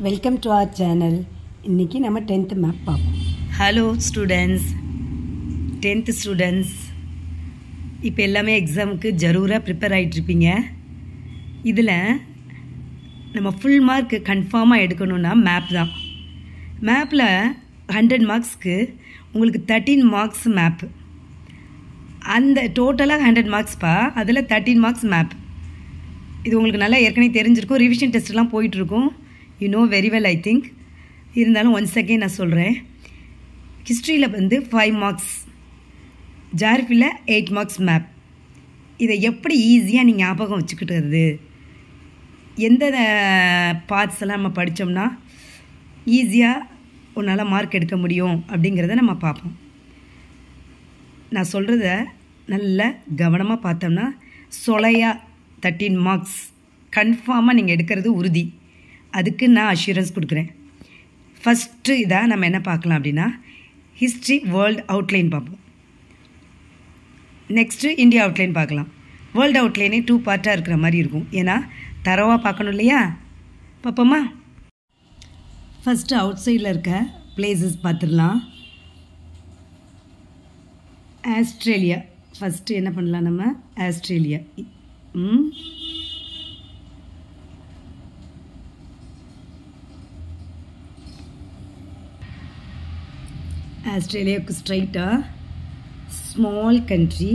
Welcome to our channel. இன்றைக்கி நம்ம 10th map பார்ப்போம். ஹலோ ஸ்டூடெண்ட்ஸ், 10th ஸ்டூடெண்ட்ஸ், இப்போ எல்லாமே எக்ஸாமுக்கு ஜரூராக ப்ரிப்பேர் ஆகிட்ருப்பீங்க. இதில் நம்ம ஃபுல் மார்க் கன்ஃபார்மாக எடுக்கணுன்னா மேப் தான். மேப்பில் 100 மார்க்ஸ்க்கு உங்களுக்கு 13 மார்க்ஸ் மேப்பு. அந்த டோட்டலாக 100 மார்க்ஸ்ப்பா, அதில் 13 மார்க்ஸ் மேப். இது உங்களுக்கு நல்லா ஏற்கனவே தெரிஞ்சிருக்கும். ரிவிஷன் டெஸ்ட்லாம் போயிட்டுருக்கும். You know very well I think. இருந்தாலும் ஒன்ஸ் அகெயின் நான் சொல்கிறேன். ஹிஸ்ட்ரியில் 5 மார்க்ஸ், ஜாகிரஃபியில் 8 மார்க்ஸ் மேப். இதை எப்படி ஈஸியாக நீங்கள் ஞாபகம் வச்சுக்கிட்டுறது, எந்த பார்ட்ஸ் எல்லாம் நம்ம படித்தோம்னா ஈஸியாக உன்னால் மார்க் எடுக்க முடியும் அப்படிங்கிறத நம்ம பார்ப்போம். நான் சொல்கிறத நல்லா கவனமாக பார்த்தோம்னா சொலையாக 13 மார்க்ஸ் கன்ஃபார்மாக நீங்கள் எடுக்கிறது உறுதி. அதுக்கு நான் அஷூரன்ஸ் கொடுக்குறேன். ஃபஸ்ட்டு இதாக நம்ம என்ன பார்க்கலாம் அப்படின்னா, ஹிஸ்ட்ரி வேர்ல்டு அவுட்லைன் பார்ப்போம். நெக்ஸ்ட்டு இந்தியா அவுட்லைன் பார்க்கலாம். வேர்ல்டு அவுட்லைனே 2 பார்ட்டாக இருக்கிற மாதிரி இருக்கும். ஏன்னா தரவாக பார்க்கணும் இல்லையா? பார்ப்போமா? ஃபஸ்ட்டு அவுட் சைடில் இருக்க பிளேசஸ் பார்த்துடலாம். ஆஸ்திரேலியா ஃபஸ்ட்டு என்ன பண்ணலாம் நம்ம? ஆஸ்திரேலியா. ஆஸ்திரேலியாவுக்கு ஸ்ட்ரைட்டாக small country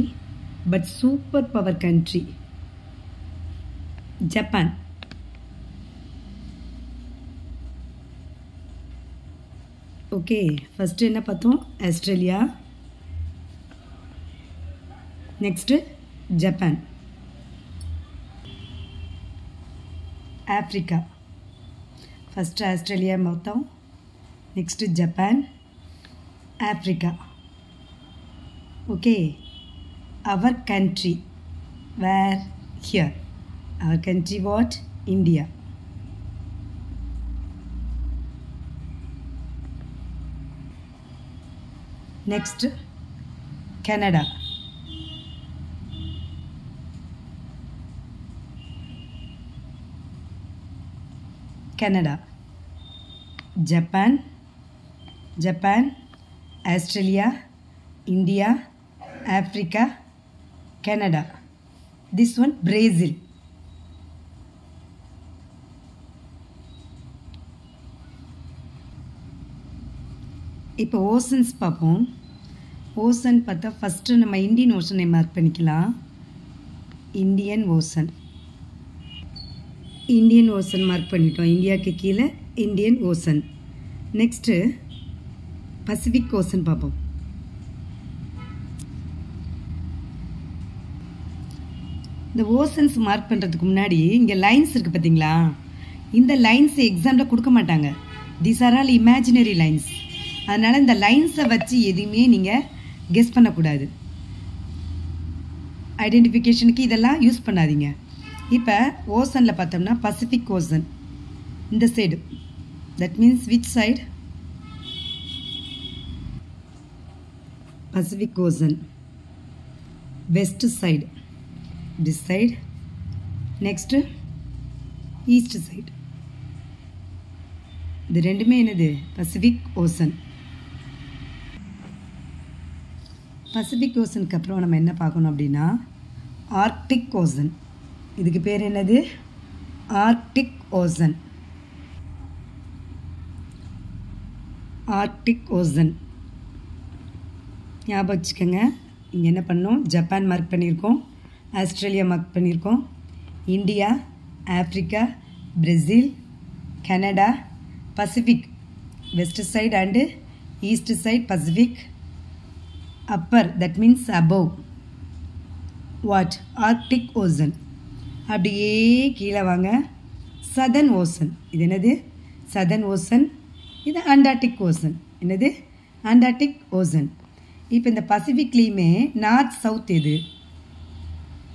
but super power country Japan. Okay, first என்ன பார்த்தோம்? Australia. Next Japan. Africa. First Australia பார்த்தோம், next Japan, Africa. Okay, our country, where? Here. Our country what? India. Next, Canada. Canada. Japan. Japan, Australia, India, Africa, Canada. This one Brazil. இப்போ oceans பார்ப்போம். Ocean பார்த்தா first நம்ம Indian ஓஷனை mark பண்ணிக்கலாம். Indian ocean. Indian ocean mark பண்ணிட்டோம். இந்தியாவுக்கு கீழே Indian ocean. Next Pacific ocean பார்ப்போம். இந்த ஓசன்ஸ் மார்க் பண்ணுறதுக்கு முன்னாடி இங்கே லைன்ஸ் இருக்குது பார்த்தீங்களா? இந்த லைன்ஸ் எக்ஸாமில் கொடுக்க மாட்டாங்க. These are all imaginary lines. அதனால் இந்த லைன்ஸை வச்சு எதுவுமே நீங்கள் கெஸ் பண்ணக்கூடாது. ஐடென்டிஃபிகேஷனுக்கு இதெல்லாம் யூஸ் பண்ணாதீங்க. இப்போ ஓசனில் பார்த்தோம்னா பசிபிக் ஓசன் இந்த side. That means which side? Pacific Ocean, west side, this side. Next, east side. இது ரெண்டுமே என்னது? Pacific ocean. பசிபிக் ஓசனுக்கு அப்புறம் நம்ம என்ன பார்க்கணும் அப்படின்னா, ஆர்க்டிக் ஓசன். இதுக்கு பேர் என்னது? Arctic ocean. ஆர்க்டிக் ஓசன் ஞாபகம் வச்சுக்கோங்க. இங்கே என்ன பண்ணோம்? ஜப்பான் மார்க் பண்ணியிருக்கோம், ஆஸ்திரேலியா மார்க் பண்ணியிருக்கோம், India, Africa, Brazil, Canada, Pacific west side and east side Pacific. Upper that means above what? Arctic ocean. அப்படியே கீழே வாங்க, சதர்ன் ஓசன். இது என்னது? Southern ocean. இது அண்டார்டிக் ஓசன். என்னது? Antarctic ocean. இப்போ இந்த பசிபிக்லேயுமே நார்த் சவுத் எது?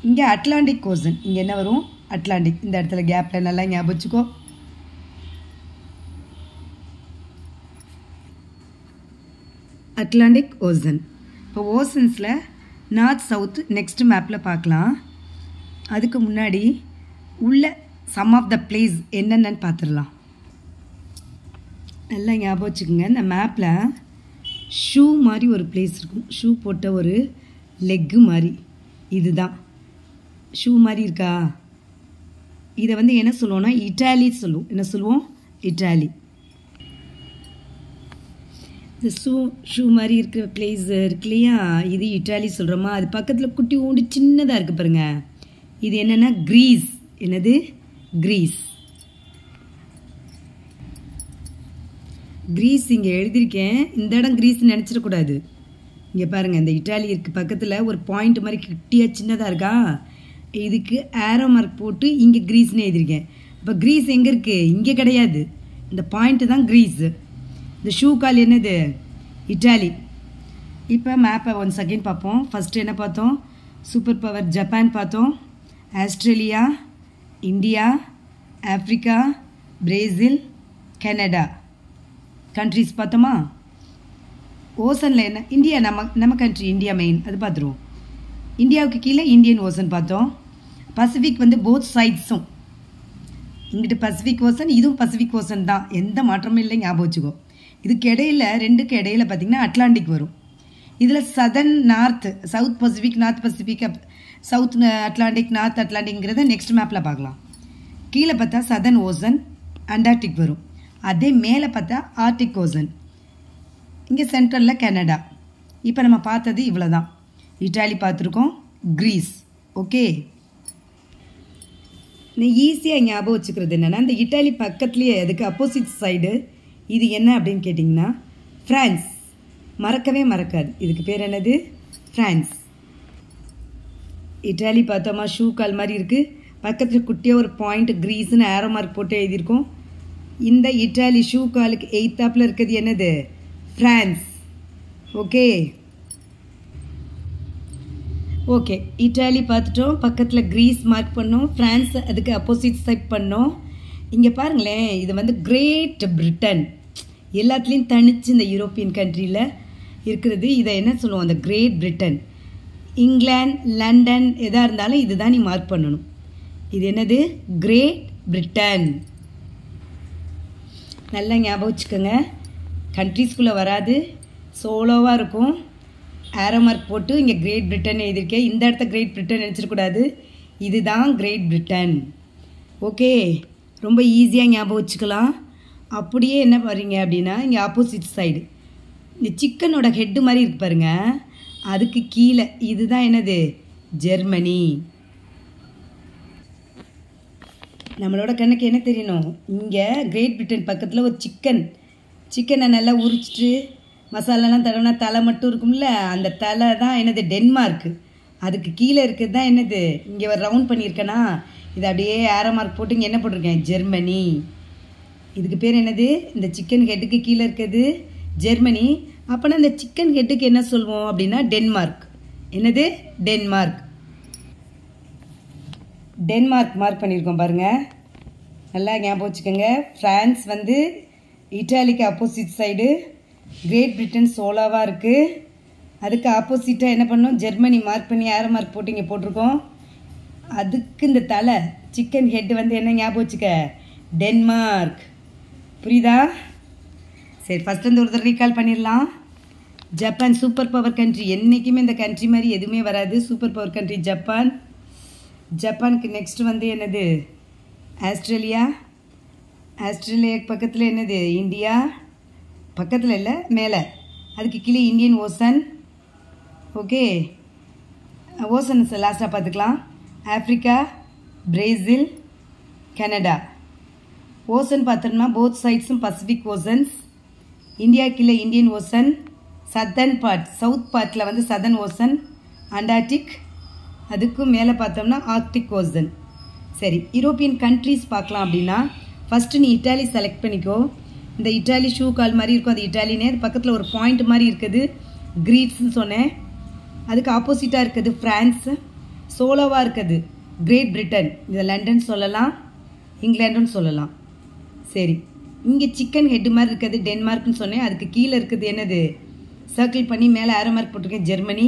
இங்கே அட்லாண்டிக் ஓசன். இங்கே என்ன வரும்? அட்லாண்டிக். இந்த இடத்துல கேப்பில் நல்லா ஞாபகம் வச்சுக்கோ. Atlantic ocean. இப்போ ஓசன்ஸில் நார்த் சவுத் நெக்ஸ்ட் மேப்பில் பார்க்கலாம். அதுக்கு முன்னாடி உள்ள சம் ஆஃப் த பிளேஸ் என்னென்னு பார்த்துடலாம். நல்லா ஞாபகம் வச்சுக்கோங்க. இந்த மேப்பில் ஷூ மாதிரி ஒரு பிளேஸ் இருக்கும். ஷூ போட்ட ஒரு லெக்கு மாதிரி, இதுதான் ஷூ மாதிரி இருக்கா. இதை வந்து என்ன சொல்லுவோம்னா இட்டாலி சொல்லுவோம். என்ன சொல்லுவோம்? இட்டாலி. இந்த ஷூ மாதிரி இருக்கிற பிளேஸ் இருக்கு இல்லையா, இது இட்டாலி சொல்கிறோமா. அது பக்கத்தில் குட்டி ஊண்டு சின்னதாக இருக்குது பாருங்க. இது என்னென்னா கிரீஸ். என்னது? கிரீஸ். கிரீஸ் இங்கே எழுதியிருக்கேன். இந்த இடம் கிரீஸ் நினச்சிடக்கூடாது. இங்கே பாருங்கள், இந்த இட்டாலி இருக்குது பக்கத்தில் ஒரு பாயிண்ட் மாதிரி கிட்டியாக சின்னதாக இருக்கா. இதுக்கு ஏரோ மார்க் போட்டு இங்கே கிரீஸ்னு எழுதியிருக்கேன். இப்போ கிரீஸ் எங்கே இருக்குது? இங்கே கிடையாது. இந்த பாயிண்ட்டு தான் கிரீஸ். இந்த ஷூ கால் என்னது? இட்டாலி. இப்போ மேப்பை 1 செகண்ட் பார்ப்போம். ஃபஸ்ட்டு என்ன பார்த்தோம்? சூப்பர் பவர் ஜப்பான் பார்த்தோம். Australia, India, Africa, Brazil, Canada countries பார்த்தோமா. ஓசனில் என்ன? இந்தியா. நம்ம கண்ட்ரி இந்தியா மெயின், அது பார்த்துருவோம். இந்தியாவுக்கு கீழே இந்தியன் ஓசன் பார்த்தோம். பசிபிக் வந்து போத் சைட்ஸும், இங்கிட்டு பசிபிக் ஓசன், இதுவும் பசிபிக் ஓசன் தான், எந்த மாற்றமும் இல்லை, ஞாபகம் வச்சுக்கோ. இதுக்கு இடையில, ரெண்டுக்கு இடையில பார்த்தீங்கன்னா அட்லாண்டிக் வரும். இதில் southern north, south Pacific, north Pacific, south Atlantic, north அட்லாண்டிக்ங்கிறத நெக்ஸ்ட் மேப்பில் பார்க்கலாம். கீழே பார்த்தா சதர்ன் ஓசன், அண்டார்டிக் வரும். அதே மேலே பார்த்தா ஆர்டிக் ஓசன். இங்கே சென்ட்ரலில் கனடா. இப்போ நம்ம பார்த்தது இவ்வளோ தான். இட்டாலி பார்த்துருக்கோம், கிரீஸ். ஓகே, நான் ஈஸியாக ஞாபகம் வச்சுக்கிறது என்னென்னா, இந்த இட்டாலி பக்கத்துலேயே அதுக்கு அப்போசிட் சைடு இது என்ன அப்படின்னு கேட்டிங்கன்னா ஃப்ரான்ஸ். மறக்கவே மறக்காது. இதுக்கு பேர் என்னது? ஃப்ரான்ஸ். இட்டாலி பார்த்தோமா, ஷூ கால் மாதிரி இருக்குது. பக்கத்தில் குட்டியாக ஒரு பாயிண்ட் கிரீஸ்னு ஏரோ மார்க் போட்டு எழுதியிருக்கோம். இந்த இட்டாலி ஷூ காலுக்கு எய்த்தாப்பில் இருக்கிறது என்னது? ஃப்ரான்ஸ். ஓகே ஓகே, இட்டாலி பார்த்துட்டோம். பக்கத்தில் கிரீஸ் மார்க் பண்ணோம். ஃப்ரான்ஸ் அதுக்கு அப்போசிட் சைட் பண்ணோம். இங்கே பாருங்களேன், இது வந்து கிரேட் பிரிட்டன். எல்லாத்துலேயும் தனிச்சு இந்த யூரோப்பியன் கண்ட்ரியில் இருக்கிறது. இதை என்ன சொல்லுவோம்? அந்த கிரேட் பிரிட்டன். இங்கிலாந்து, லண்டன் எதாக இருந்தாலும் இதுதான் நீ மார்க் பண்ணணும். இது என்னது? Great Britain. நல்லா ஞாபகம் வச்சுக்கோங்க. கண்ட்ரிஸ்குள்ளே வராது, சோலோவாக இருக்கும். ஏரோ மார்க் போட்டு இங்கே கிரேட் பிரிட்டன் எழுதியிருக்கேன். இந்த இடத்த கிரேட் பிரிட்டன் நினச்சிடக்கூடாது. இதுதான் கிரேட் பிரிட்டன். ஓகே, ரொம்ப ஈஸியாக ஞாபகம் வச்சுக்கலாம். அப்படியே என்ன பாருங்க அப்படின்னா, இங்கே ஆப்போசிட் சைடு இந்த சிக்கனோட ஹெட்டு மாதிரி இருக்கு பாருங்க, அதுக்கு கீழே இதுதான் என்னது? ஜெர்மனி. நம்மளோட கண்ணுக்கு என்ன தெரியணும்? இங்கே கிரேட் பிரிட்டன் பக்கத்தில் ஒரு சிக்கனை நல்லா உரிச்சிட்டு மசாலாலாம் தடவினா தலை மட்டும் இருக்கும்ல, அந்த தலை தான் என்னது? டென்மார்க்கு. அதுக்கு கீழே இருக்கிறது தான் என்னது? இங்கே ஒரு ரவுண்ட் பண்ணியிருக்கேனா, இது அப்படியே ஏரோ மார்க் போட்டு இங்கே என்ன போட்டிருக்கேன்? ஜெர்மனி. இதுக்கு பேர் என்னது? இந்த சிக்கன் ஹெட்டுக்கு கீழே இருக்கிறது ஜெர்மனி. அப்போனா இந்த சிக்கன் ஹெட்டுக்கு என்ன சொல்வோம் அப்படின்னா டென்மார்க். என்னது? டென்மார்க். டென்மார்க் மார்க் பண்ணியிருக்கோம் பாருங்கள். நல்லா ஞாபகம் வச்சுக்கோங்க. ஃப்ரான்ஸ் வந்து இட்டாலிக்கு ஆப்போசிட் சைடு, கிரேட் பிரிட்டன் சோலோவாக இருக்குது. அதுக்கு ஆப்போசிட்டாக என்ன பண்ணோம்? ஜெர்மனி மார்க் பண்ணி ஏரோ மார்க் போட்டு இங்கே போட்டிருக்கோம். அதுக்கு இந்த தலை சிக்கன் ஹெட் வந்து என்ன ஞாபகம் வச்சுக்க? டென்மார்க். புரியுதா? சரி, ஃபஸ்ட் வந்து ஒரு தடவை ரீகால் பண்ணிடலாம். Japan super power country. என்றைக்குமே இந்த கண்ட்ரி மாதிரி எதுவுமே வராது. Super power country Japan. ஜப்பானுக்கு நெக்ஸ்ட் வந்து என்னது? ஆஸ்திரேலியா. ஆஸ்திரேலியாவுக்கு பக்கத்தில் என்னது? இந்தியா. பக்கத்தில் இல்லை, மேலே. அதுக்கு கீழே இந்தியன் ஓசன். ஓகே, ஓசன் லாஸ்ட்டாக பார்த்துக்கலாம். Africa, Brazil, Canada. ஓசன் பார்த்தோம்னா போத் சைட்ஸும் பசிபிக் ஓசன்ஸ். இந்தியா கீழே Indian ocean. Southern part, south பார்ட்டில் வந்து சதர்ன் ஓசன், அண்டார்டிக். அதுக்கும் மேலே பார்த்தோம்னா ஆர்க்டிக் ஓசன். சரி, யூரோப்பியன் கண்ட்ரிஸ் பார்க்கலாம் அப்படின்னா ஃபஸ்ட்டு நீ இட்டாலி செலக்ட் பண்ணிக்கோ. இந்த இட்டாலி ஷூ கால் மாதிரி இருக்கும், அது இட்டாலினே. அது பக்கத்தில் ஒரு பாயிண்ட் மாதிரி இருக்குது, கிரீஸ்ன்னு சொன்னேன். அதுக்கு ஆப்போசிட்டாக இருக்குது ஃப்ரான்ஸ். சோலோவாக இருக்குது கிரேட் பிரிட்டன். இதை லண்டன் சொல்லலாம், இங்கிலாண்டுன்னு சொல்லலாம். சரி, இங்கே சிக்கன் ஹெட்டு மாதிரி இருக்குது டென்மார்க்னு சொன்னேன். அதுக்கு கீழே இருக்குது என்னது? சர்க்கிள் பண்ணி மேலே ஏரோ மார்க் போட்டிருக்கேன், ஜெர்மனி.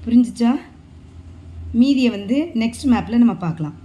புரிஞ்சிச்சா? மீதியை வந்து நெக்ஸ்ட் மேப்பில் நம்ம பார்க்கலாம்.